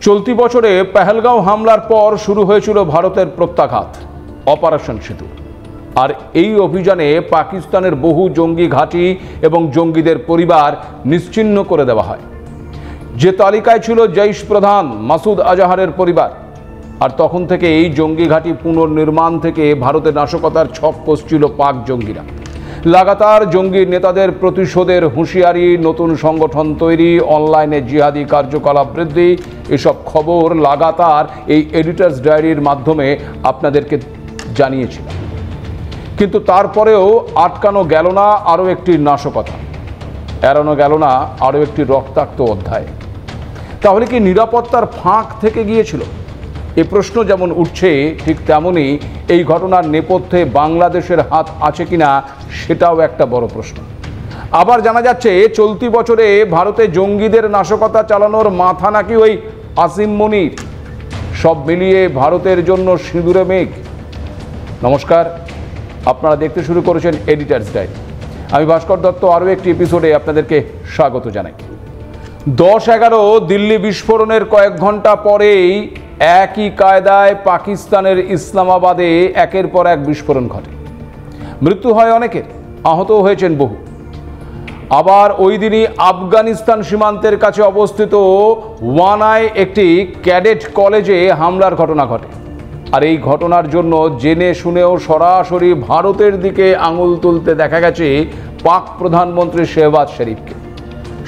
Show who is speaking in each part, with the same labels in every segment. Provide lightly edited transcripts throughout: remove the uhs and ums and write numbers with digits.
Speaker 1: চলতি বছরে পেহেলগাঁও হামলার পর শুরু হয়েছিল ভারতের প্রত্যাঘাত অপারেশন সিঁদুর। আর এই অভিযানে পাকিস্তানের বহু জঙ্গি ঘাঁটি এবং জঙ্গিদের পরিবার নিশ্চিহ্ন করে দেওয়া হয়। যে তালিকায় ছিল জৈশ প্রধান মাসুদ আজহারের পরিবার। আর তখন থেকে এই জঙ্গি ঘাঁটি পুনর্নির্মাণ থেকে ভারতের নাশকতার ছক কষছিল পাক জঙ্গিরা। লাগাতার জঙ্গি নেতাদের প্রতিশোধের হুঁশিয়ারি, নতুন সংগঠন তৈরি, অনলাইনে জিহাদি কার্যকলাপ বৃদ্ধি, এসব খবর লাগাতার এই এডিটর্স ডায়েরির মাধ্যমে আপনাদেরকে জানিয়েছিলাম। কিন্তু তারপরেও আটকানো গেল না আরও একটি নাশকতা, এড়ানো গেল না আরও একটি রক্তাক্ত অধ্যায়। তাহলে কি নিরাপত্তার ফাঁক থেকে গিয়েছিল? এ প্রশ্ন যেমন উঠছে, ঠিক তেমনই এই ঘটনার নেপথ্যে বাংলাদেশের হাত আছে কিনা সেটাও একটা বড় প্রশ্ন। আবার জানা যাচ্ছে চলতি বছরে ভারতে জঙ্গিদের নাশকতা চালানোর মাথা নাকি ওই আসিম মনির। সব মিলিয়ে ভারতের জন্য সিঁদুরে মেঘ। নমস্কার, আপনারা দেখতে শুরু করেছেন এডিটর্স ডায়েরি। আমি ভাস্কর দত্ত আরও একটি এপিসোডে আপনাদেরকে স্বাগত জানাই। 10-11 দিল্লি বিস্ফোরণের কয়েক ঘন্টা পরেই একই কায়দায় পাকিস্তানের ইসলামাবাদে একের পর এক বিস্ফোরণ ঘটে। মৃত্যু হয় অনেকের, আহতও হয়েছেন বহু। আবার ওই দিনই আফগানিস্তান সীমান্তের কাছে অবস্থিত ওয়ানায় একটি ক্যাডেট কলেজে হামলার ঘটনা ঘটে। আর এই ঘটনার জন্য জেনে শুনেও সরাসরি ভারতের দিকে আঙুল তুলতে দেখা গেছে পাক প্রধানমন্ত্রী শেহবাজ শরীফকে।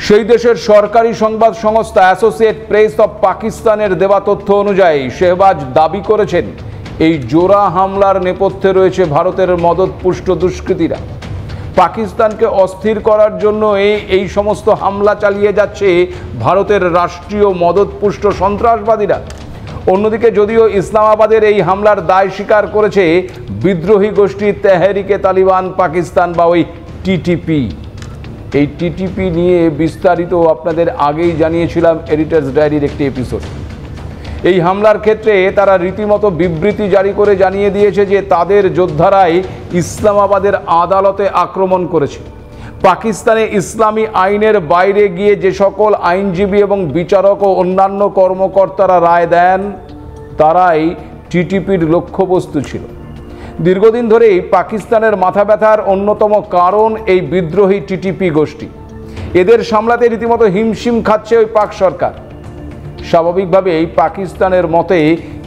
Speaker 1: সেই দেশের সরকারি সংবাদ সংস্থা অ্যাসোসিয়েট প্রেস অব পাকিস্তানের দেওয়া তথ্য অনুযায়ী শেহবাজ দাবি করেছেন এই জোড়া হামলার নেপথ্যে রয়েছে ভারতের মদতপুষ্ট দুষ্কৃতীরা। পাকিস্তানকে অস্থির করার জন্য এই সমস্ত হামলা চালিয়ে যাচ্ছে ভারতের রাষ্ট্রীয় মদতপুষ্ট সন্ত্রাসবাদীরা। অন্যদিকে যদিও ইসলামাবাদের এই হামলার দায় স্বীকার করেছে বিদ্রোহী গোষ্ঠী তেহরিকে তালিবান পাকিস্তান বা ওই টিটিপি। এই টিটিপি নিয়ে বিস্তারিত আপনাদের আগেই জানিয়েছিলাম এডিটর্স ডায়েরির একটি এপিসোড। এই হামলার ক্ষেত্রে তারা রীতিমতো বিবৃতি জারি করে জানিয়ে দিয়েছে যে তাদের যোদ্ধারাই ইসলামাবাদের আদালতে আক্রমণ করেছে। পাকিস্তানে ইসলামী আইনের বাইরে গিয়ে যে সকল আইনজীবী এবং বিচারক ও অন্যান্য কর্মকর্তারা রায় দেন তারাই টিটিপির লক্ষ্যবস্তু ছিল। দীর্ঘদিন ধরেই পাকিস্তানের মাথা ব্যথার অন্যতম কারণ এই বিদ্রোহী টিটিপি গোষ্ঠী। এদের সামলাতে রীতিমতো হিমশিম খাচ্ছে ওই পাক সরকার। স্বাভাবিকভাবেই পাকিস্তানের মতে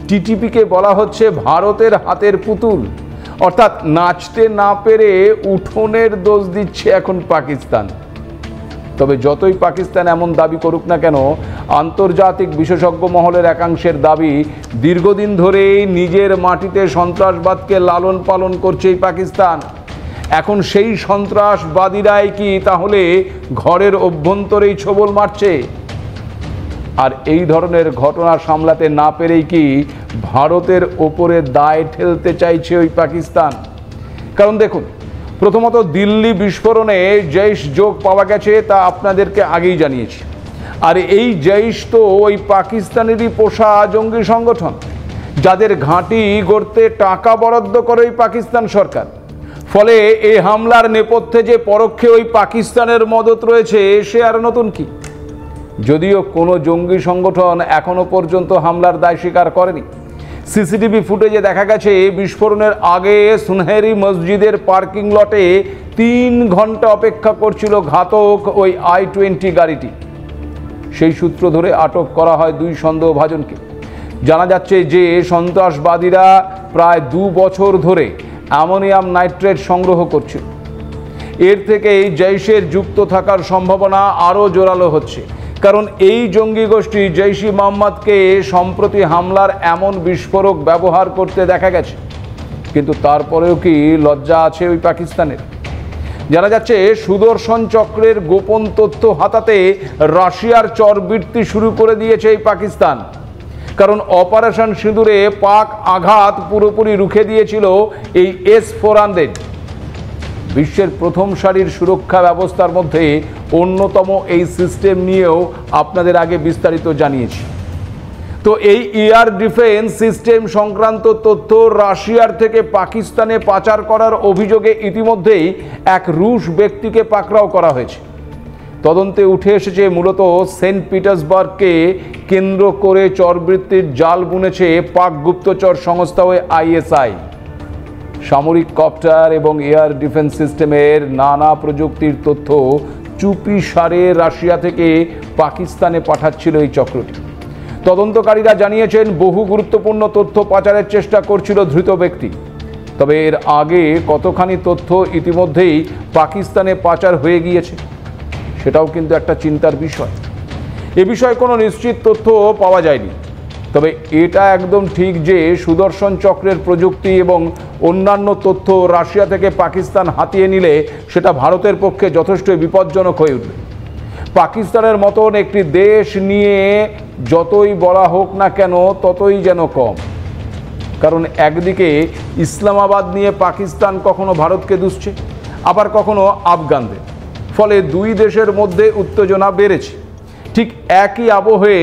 Speaker 1: টিটিপিকে বলা হচ্ছে ভারতের হাতের পুতুল, অর্থাৎ নাচতে না পেরে উঠোনের দোষ দিচ্ছে এখন পাকিস্তান। তবে যতই পাকিস্তান এমন দাবি করুক না কেন, আন্তর্জাতিক বিশেষজ্ঞ মহলের একাংশের দাবি দীর্ঘদিন ধরেই নিজের মাটিতে সন্ত্রাসবাদকে লালন পালন করছে এই পাকিস্তান। এখন সেই সন্ত্রাসবাদীরাই কি তাহলে ঘরের অভ্যন্তরেই ছোবল মারছে? আর এই ধরনের ঘটনা সামলাতে না পেরেই কি ভারতের ওপরে দায় ঠেলতে চাইছে ওই পাকিস্তান? কারণ দেখুন, প্রথমত দিল্লি বিস্ফোরণে জৈশ যোগ পাওয়া গেছে, তা আপনাদেরকে আগেই জানিয়েছি। আর এই জৈশ তো ওই পাকিস্তানেরই পোষা জঙ্গি সংগঠন, যাদের ঘাঁটি গড়তে টাকা বরাদ্দ করে ওই পাকিস্তান সরকার। ফলে এই হামলার নেপথ্যে যে পরোক্ষে ওই পাকিস্তানের মদত রয়েছে সে আর নতুন কি। যদিও কোনো জঙ্গি সংগঠন এখনো পর্যন্ত হামলার দায় স্বীকার করেনি। সিসিটিভি ফুটেজে দেখা গেছে বিস্ফোরণের আগে সুনহেরি মসজিদের পার্কিং লটে 3 ঘন্টা অপেক্ষা করছিল ঘাতক ওই i-20 গাড়িটি। সেই সূত্র ধরে আটক করা হয় 2 সন্দেহভাজনকে। জানা যাচ্ছে যে সন্ত্রাসবাদীরা প্রায় 2 বছর ধরে অ্যামোনিয়াম নাইট্রেট সংগ্রহ করছিল। এর থেকেই জৈশের যুক্ত থাকার সম্ভাবনা আরও জোরালো হচ্ছে, কারণ এই জঙ্গি গোষ্ঠী জৈশ-ই মোহাম্মদকে সম্প্রতি হামলার এমন বিস্ফোরক ব্যবহার করতে দেখা গেছে। কিন্তু তারপরেও কি লজ্জা আছে ওই পাকিস্তানের? জানা যাচ্ছে সুদর্শন চক্রের গোপন তথ্য হাতাতে রাশিয়ার চরবৃত্তি শুরু করে দিয়েছে এই পাকিস্তান। কারণ অপারেশন সিঁদুরে পাক আঘাত পুরোপুরি রুখে দিয়েছিল এই S-400। বিশ্বের প্রথম সারির সুরক্ষা ব্যবস্থার মধ্যে অন্যতম এই সিস্টেম নিয়েও আপনাদের আগে বিস্তারিত জানিয়েছি। তো এই এয়ার ডিফেন্স সিস্টেম সংক্রান্ত তথ্য রাশিয়ার থেকে পাকিস্তানে পাচার করার অভিযোগে ইতিমধ্যেই এক রুশ ব্যক্তিকে পাকড়াও করা হয়েছে। তদন্তে উঠে এসেছে মূলত সেন্ট পিটার্সবার্গকে কেন্দ্র করে চরবৃত্তির জাল বুনেছে পাক গুপ্তচর সংস্থা ওই আইএসআই। সামরিক কপ্টার এবং এয়ার ডিফেন্স সিস্টেমের নানা প্রযুক্তির তথ্য চুপি সারে রাশিয়া থেকে পাকিস্তানে পাঠাচ্ছিল এই চক্রটি। তদন্তকারীরা জানিয়েছেন বহু গুরুত্বপূর্ণ তথ্য পাচারের চেষ্টা করছিল ধৃত ব্যক্তি। তবে এর আগে কতখানি তথ্য ইতিমধ্যেই পাকিস্তানে পাচার হয়ে গিয়েছে সেটাও কিন্তু একটা চিন্তার বিষয়। এ বিষয়ে কোনো নিশ্চিত তথ্য পাওয়া যায়নি। তবে এটা একদম ঠিক যে সুদর্শন চক্রের প্রযুক্তি এবং অন্যান্য তথ্য রাশিয়া থেকে পাকিস্তান হাতিয়ে নিলে সেটা ভারতের পক্ষে যথেষ্ট বিপজ্জনক হয়ে উঠবে। পাকিস্তানের মতন একটি দেশ নিয়ে যতই বলা হোক না কেন ততই যেন কম। কারণ একদিকে ইসলামাবাদ নিয়ে পাকিস্তান কখনো ভারতকে দুষছে, আবার কখনো আফগানদের, ফলে দুই দেশের মধ্যে উত্তেজনা বেড়েছে। ঠিক একই আবহে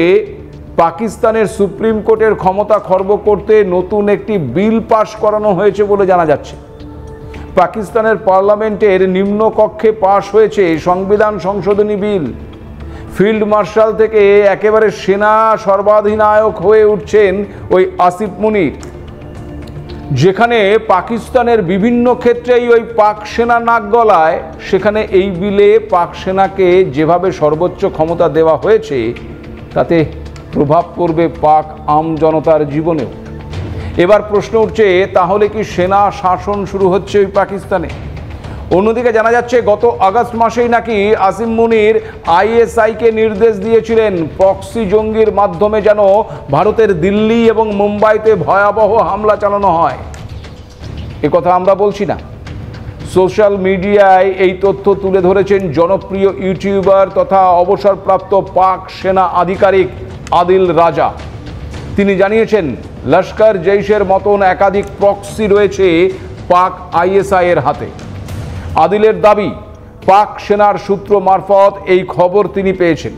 Speaker 1: পাকিস্তানের সুপ্রিম কোর্টের ক্ষমতা খর্ব করতে নতুন একটি বিল পাশ করানো হয়েছে বলে জানা যাচ্ছে। পাকিস্তানের পার্লামেন্টের নিম্নকক্ষে পাশ হয়েছে সংবিধান সংশোধনী বিল। ফিল্ড মার্শাল থেকে একেবারে সেনা সর্বাধিনায়ক হয়ে উঠছেন ওই আসিফ মুনির। যেখানে পাকিস্তানের বিভিন্ন ক্ষেত্রেই ওই পাক সেনা নাক গলায়, সেখানে এই বিলে পাক সেনাকে যেভাবে সর্বোচ্চ ক্ষমতা দেওয়া হয়েছে তাতে প্রভাব পড়বে পাক আম জনতার জীবনেও। এবার প্রশ্ন উঠছে, তাহলে কি সেনা শাসন শুরু হচ্ছে ওই পাকিস্তানে? অন্যদিকে জানা যাচ্ছে গত আগস্ট মাসেই নাকি আসিফ মুনির আইএসআইকে নির্দেশ দিয়েছিলেন প্রক্সি জঙ্গির মাধ্যমে যেন ভারতের দিল্লি এবং মুম্বাইতে ভয়াবহ হামলা চালানো হয়। একথা আমরা বলছি না, সোশ্যাল মিডিয়ায় এই তথ্য তুলে ধরেছেন জনপ্রিয় ইউটিউবার তথা অবসরপ্রাপ্ত পাক সেনা আধিকারিক আদিল রাজা। তিনি জানিয়েছেন লস্কর জৈশের মতন একাধিক প্রক্সি রয়েছে পাক আইএসআই এর হাতে। আদিলের দাবি, পাক সেনার সূত্র মারফত এই খবর তিনি পেয়েছেন।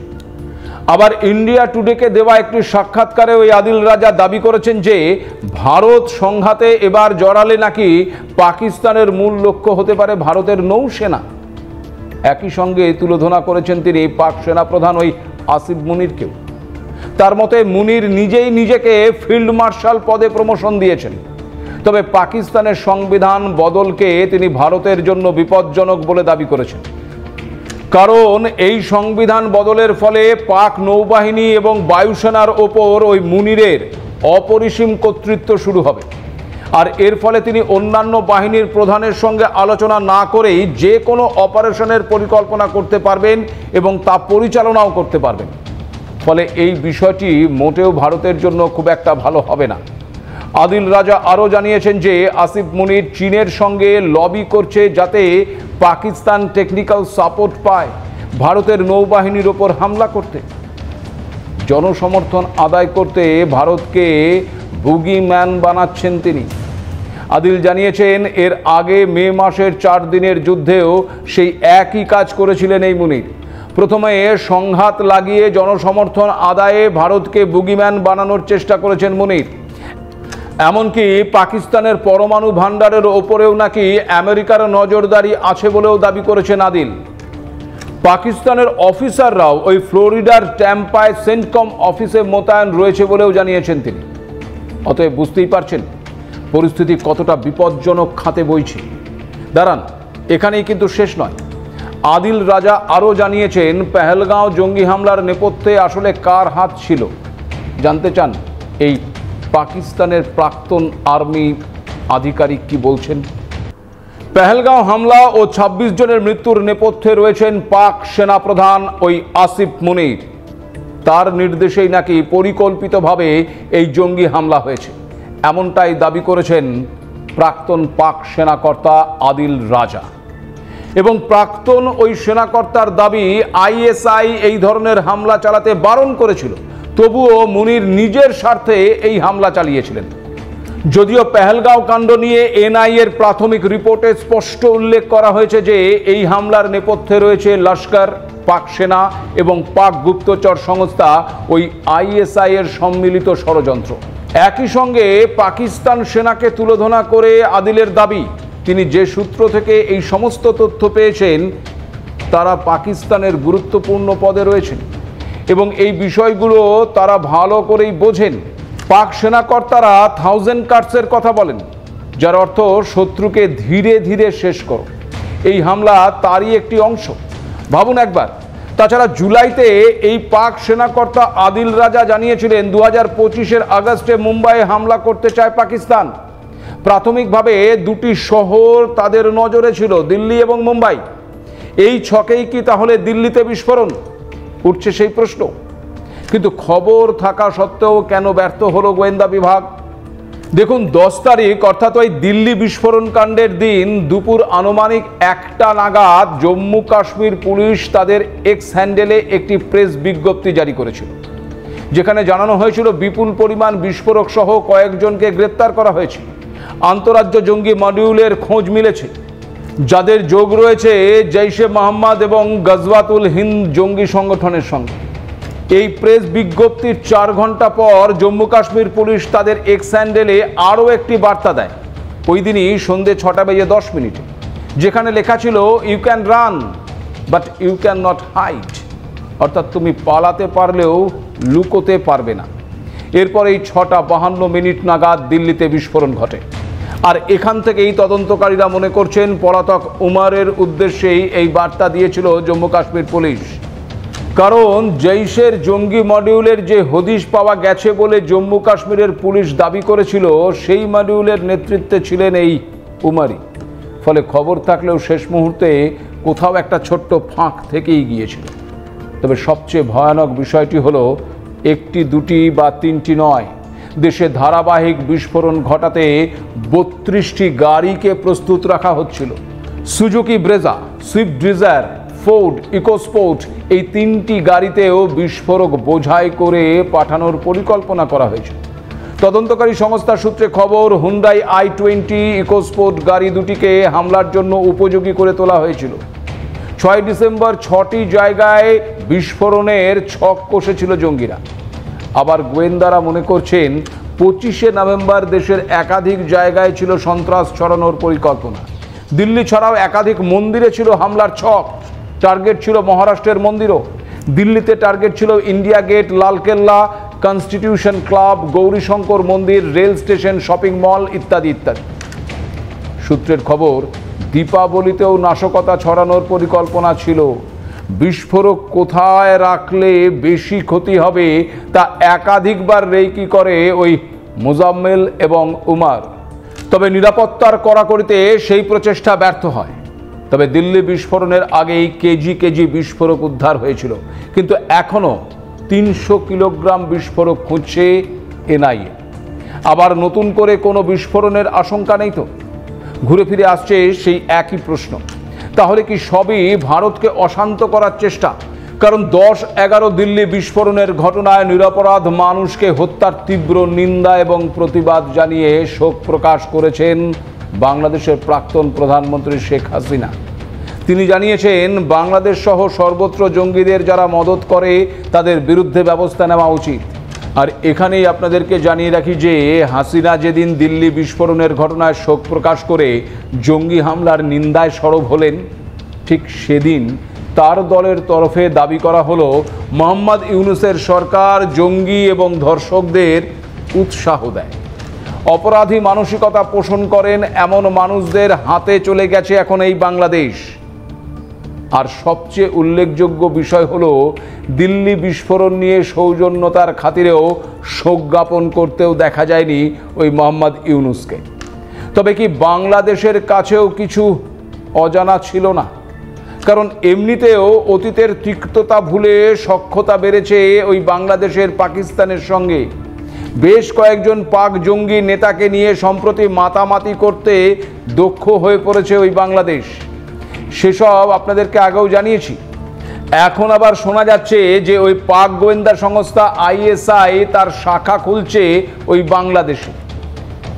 Speaker 1: আবার ইন্ডিয়া টুডেকে দেওয়া একটি সাক্ষাৎকারে ওই আদিল রাজা দাবি করেছেন যে ভারত সংঘাতে এবার জড়ালে নাকি পাকিস্তানের মূল লক্ষ্য হতে পারে ভারতের নৌসেনা। একই সঙ্গে তুলোধনা করেছেন তিনি পাক সেনা প্রধান ওই আসিফ মুনিরকেও। তার মতে মুনির নিজেই নিজেকে ফিল্ড মার্শাল পদে প্রমোশন দিয়েছেন। তবে পাকিস্তানের সংবিধান বদলকে তিনি ভারতের জন্য বিপজ্জনক বলে দাবি করেছেন। কারণ এই সংবিধান বদলের ফলে পাক নৌবাহিনী এবং বায়ুসেনার ওপর ওই মুনিরের অপরিসীম কর্তৃত্ব শুরু হবে। আর এর ফলে তিনি অন্যান্য বাহিনীর প্রধানের সঙ্গে আলোচনা না করেই যে কোনো অপারেশনের পরিকল্পনা করতে পারবেন এবং তা পরিচালনাও করতে পারবেন। ফলে এই বিষয়টি মোটেও ভারতের জন্য খুব একটা ভালো হবে না। আদিল রাজা আরও জানিয়েছেন যে আসিফ মুনির চীনের সঙ্গে লবি করছে যাতে পাকিস্তান টেকনিক্যাল সাপোর্ট পায় ভারতের নৌবাহিনীর ওপর হামলা করতে। জনসমর্থন আদায় করতে ভারতকে বুগিম্যান বানাচ্ছেন তিনি। আদিল জানিয়েছেন এর আগে মে মাসের 4 দিনের যুদ্ধেও সেই একই কাজ করেছিলেন এই মুনির। প্রথমে সংঘাত লাগিয়ে জনসমর্থন আদায়ে ভারতকে বুগিম্যান বানানোর চেষ্টা করেছেন মুনির। এমনকি পাকিস্তানের পরমাণু ভান্ডারের ওপরেও নাকি আমেরিকার নজরদারি আছে বলেও দাবি করেছেন আদিল। পাকিস্তানের অফিসাররাও ওই ফ্লোরিডার ট্যাম্পায় সেন্টকম অফিসে মোতায়েন রয়েছে বলেও জানিয়েছেন তিনি। অতএব বুঝতেই পারছেন পরিস্থিতি কতটা বিপজ্জনক খাতে বইছে। দাঁড়ান, এখানেই কিন্তু শেষ নয়। আদিল রাজা আরও জানিয়েছেন পেহেলগাঁও জঙ্গি হামলার নেপথ্যে আসলে কার হাত ছিল। জানতে চান এই পাকিস্তানের প্রাক্তন আর্মি আধিকারিক কি বলছেন? পেহেলগাঁও হামলা ও 26 জনের মৃত্যুর নেপথ্যে রয়েছেন পাক সেনাপ্রধান ওই আসিফ মুনির। তার নির্দেশেই নাকি পরিকল্পিতভাবে এই জঙ্গি হামলা হয়েছে, এমনটাই দাবি করেছেন প্রাক্তন পাক সেনাকর্তা আদিল রাজা। এবং প্রাক্তন ওই সেনাকর্তার দাবি আইএসআই এই ধরনের হামলা চালাতে বারণ করেছিল, তবুও মুনির নিজের স্বার্থে এই হামলা চালিয়েছিলেন। যদিও পেহেলগাঁও কাণ্ড নিয়ে এনআইএর প্রাথমিক রিপোর্টে স্পষ্ট উল্লেখ করা হয়েছে যে এই হামলার নেপথ্যে রয়েছে লস্কর, পাক সেনা এবং পাক গুপ্তচর সংস্থা ওই আইএসআই এর সম্মিলিত ষড়যন্ত্র। একই সঙ্গে পাকিস্তান সেনাকে তুলোধনা করে আদিলের দাবি, তিনি যে সূত্র থেকে এই সমস্ত তথ্য পেয়েছেন তারা পাকিস্তানের গুরুত্বপূর্ণ পদে রয়েছেন এবং এই বিষয়গুলো তারা ভালো করেই বোঝেন। পাক সেনাকর্তারা 1000 কাটসের কথা বলেন, যার অর্থ শত্রুকে ধীরে ধীরে শেষ করো। এই হামলা তারই একটি অংশ, ভাবুন একবার। তাছাড়া জুলাইতে এই পাক সেনাকর্তা আদিল রাজা জানিয়েছিলেন 2025-এর আগস্টে মুম্বাইয়ে হামলা করতে চায় পাকিস্তান। প্রাথমিকভাবে দুটি শহর তাদের নজরে ছিল, দিল্লি এবং মুম্বাই। এই ছকেই কি তাহলে দিল্লিতে বিস্ফোরণ? উঠছে সেই প্রশ্ন। কিন্তু খবর থাকা সত্ত্বেও কেন ব্যর্থ হলো গোয়েন্দা বিভাগ? দেখুন, 10 তারিখ অর্থাৎ ওই দিল্লি বিস্ফোরণ কাণ্ডের দিন দুপুর আনুমানিক 1টা নাগাদ জম্মু কাশ্মীর পুলিশ তাদের এক্স হ্যান্ডেলে একটি প্রেস বিজ্ঞপ্তি জারি করেছিল, যেখানে জানানো হয়েছিল বিপুল পরিমাণ বিস্ফোরক সহ কয়েকজনকে গ্রেপ্তার করা হয়েছে। আন্তরাজ্য জঙ্গি মডিউলের খোঁজ মিলেছে, যাদের যোগ রয়েছে জৈশে মোহাম্মদ এবং গজওয়াতুল হিন্দ জঙ্গি সংগঠনের সঙ্গে। এই প্রেস বিজ্ঞপ্তির 4 ঘন্টা পর জম্মু কাশ্মীর পুলিশ তাদের এক্স হ্যান্ডেলে আরও একটি বার্তা দেয়, ওই দিনই সন্ধ্যে 6:10, যেখানে লেখা ছিল you can run but you can not hide, অর্থাৎ তুমি পালাতে পারলেও লুকোতে পারবে না। এরপর এই 6:52 নাগাদ দিল্লিতে বিস্ফোরণ ঘটে। আর এখান থেকেই তদন্তকারীরা মনে করছেন পলাতক উমারের উদ্দেশ্যেই এই বার্তা দিয়েছিল জম্মু কাশ্মীর পুলিশ। কারণ জৈশের জঙ্গি মডিউলের যে হদিশ পাওয়া গেছে বলে জম্মু কাশ্মীরের পুলিশ দাবি করেছিল, সেই মডিউলের নেতৃত্বে ছিলেন এই উমারি। ফলে খবর থাকলেও শেষ মুহূর্তে কোথাও একটা ছোট্ট ফাঁক থেকেই গিয়েছিল। তবে সবচেয়ে ভয়ানক বিষয়টি হলো, একটি, দুটি বা 3টি নয়, দেশে ধারাবাহিক বিস্ফোরণ ঘটাতে 32টি গাড়িকে প্রস্তুত রাখা হচ্ছিল। Suzuki Brezza, Swift Dzire, Ford EcoSport, এই 3টি গাড়িতেও বিস্ফোরক বোঝাই করে পাঠানোর পরিকল্পনা করা হয়েছে। তদন্তকারী সংস্থার সূত্রে খবর, হুন্ডাই i20 ইকোস্পোর্ট গাড়ি দুটিকে হামলার জন্য উপযোগী করে তোলা হয়েছিল। 6 ডিসেম্বর 6টি জায়গায় বিস্ফোরণের ছক কষেছিল জঙ্গিরা। আবার গোয়েন্দারা মনে করছেন 25শে নভেম্বর দেশের একাধিক জায়গায় ছিল সন্ত্রাস ছড়ানোর পরিকল্পনা। দিল্লি ছাড়াও একাধিক মন্দিরে ছিল হামলার ছক। টার্গেট ছিল মহারাষ্ট্রের মন্দিরও। দিল্লিতে টার্গেট ছিল India Gate, Lalkella, Constitution Club, Gourishankar মন্দির, রেল স্টেশন, শপিং মল ইত্যাদি ইত্যাদি। সূত্রের খবর, দীপাবলিতেও নাশকতা ছড়ানোর পরিকল্পনা ছিল। বিস্ফোরক কোথায় রাখলে বেশি ক্ষতি হবে তা একাধিকবার রেকি করে ওই মুজাম্মেল এবং উমার। তবে নিরাপত্তার কড়াকড়িতে সেই প্রচেষ্টা ব্যর্থ হয়। তবে দিল্লি বিস্ফোরণের আগেই কেজি কেজি বিস্ফোরক উদ্ধার হয়েছিল, কিন্তু এখনও 300 কিলোগ্রাম বিস্ফোরক খুঁজছে এনআইএ। আবার নতুন করে কোনো বিস্ফোরণের আশঙ্কা নেই তো? ঘুরে ফিরে আসছে সেই একই প্রশ্ন, তাহলে কি সবই ভারতকে অশান্ত করার চেষ্টা? কারণ 10-11 দিল্লি বিস্ফোরণের ঘটনায় নিরপরাধ মানুষকে হত্যার তীব্র নিন্দা এবং প্রতিবাদ জানিয়ে শোক প্রকাশ করেছেন বাংলাদেশের প্রাক্তন প্রধানমন্ত্রী শেখ হাসিনা। তিনি জানিয়েছেন, বাংলাদেশ সহ সর্বত্র জঙ্গিদের যারা মদত করে তাদের বিরুদ্ধে ব্যবস্থা নেওয়া উচিত। আর এখানেই আপনাদেরকে জানিয়ে রাখি যে হাসিনা যেদিন দিল্লি বিস্ফোরণের ঘটনায় শোক প্রকাশ করে জঙ্গি হামলার নিন্দায় সরব হলেন, ঠিক সেদিন তার দলের তরফে দাবি করা হলো মোহাম্মদ ইউনূসের সরকার জঙ্গি এবং ধর্ষকদের উৎসাহ দেয়। অপরাধী মানসিকতা পোষণ করেন এমন মানুষদের হাতে চলে গেছে এখন এই বাংলাদেশ। আর সবচেয়ে উল্লেখযোগ্য বিষয় হলো, দিল্লি বিস্ফোরণ নিয়ে সৌজন্যতার খাতিরেও শোক জ্ঞাপন করতেও দেখা যায়নি ওই মোহাম্মদ ইউনূসকে। তবে কি বাংলাদেশের কাছেও কিছু অজানা ছিল না? কারণ এমনিতেও অতীতের তিক্ততা ভুলে সখ্যতা বেড়েছে ওই বাংলাদেশের পাকিস্তানের সঙ্গে। বেশ কয়েকজন পাক জঙ্গি নেতাকে নিয়ে সম্প্রতি মাতামাতি করতে দক্ষ হয়ে পড়েছে ওই বাংলাদেশ। সেসব আপনাদেরকে আগেও জানিয়েছি। এখন আবার শোনা যাচ্ছে যে ওই পাক গোয়েন্দা সংস্থা আইএসআই তার শাখা খুলছে ওই বাংলাদেশে।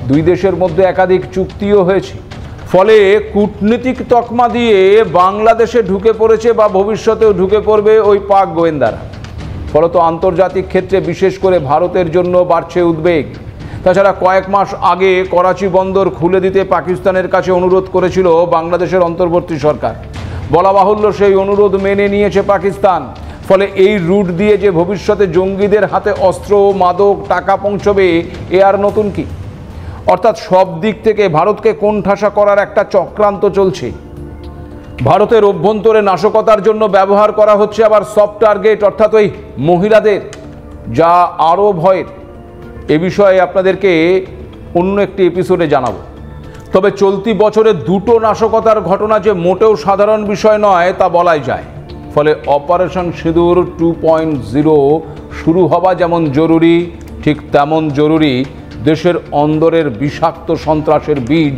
Speaker 1: দুই দেশের মধ্যে একাধিক চুক্তিও হয়েছে। ফলে কূটনীতিক তকমা দিয়ে বাংলাদেশে ঢুকে পড়েছে বা ভবিষ্যতেও ঢুকে পড়বে ওই পাক গোয়েন্দারা। ফলত আন্তর্জাতিক ক্ষেত্রে বিশেষ করে ভারতের জন্য বাড়ছে উদ্বেগ। তাছাড়া কয়েক মাস আগে করাচি বন্দর খুলে দিতে পাকিস্তানের কাছে অনুরোধ করেছিল বাংলাদেশের অন্তর্বর্তী সরকার। বলা বাহুল্য সেই অনুরোধ মেনে নিয়েছে পাকিস্তান। ফলে এই রুট দিয়ে যে ভবিষ্যতে জঙ্গিদের হাতে অস্ত্র, মাদক, টাকা পৌঁছবে, এ আর নতুন কি? অর্থাৎ সব দিক থেকে ভারতকে কোণঠাসা করার একটা চক্রান্ত চলছে। ভারতের অভ্যন্তরে নাশকতার জন্য ব্যবহার করা হচ্ছে আবার সফট টার্গেট, অর্থাৎ ওই মহিলাদের, যা আরও ভয়ের। এ বিষয়ে আপনাদেরকে অন্য একটি এপিসোডে জানাবো। তবে চলতি বছরে দুটো নাশকতার ঘটনা যে মোটেও সাধারণ বিষয় নয় তা বলাই যায়। ফলে অপারেশন সিঁদুর 2.0 শুরু হওয়া যেমন জরুরি, ঠিক তেমন জরুরি দেশের অন্দরের বিষাক্ত সন্ত্রাসের বীজ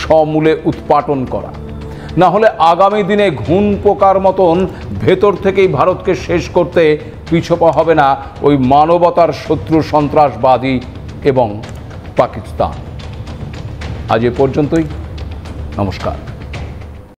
Speaker 1: সমূলে উৎপাটন করা। না হলে আগামী দিনে ঘুণ পোকার মতন ভেতর থেকেই ভারতকে শেষ করতে পিছপা হবে না ওই মানবতার শত্রু সন্ত্রাসবাদী এবং পাকিস্তান। আজ এ পর্যন্তই। নমস্কার।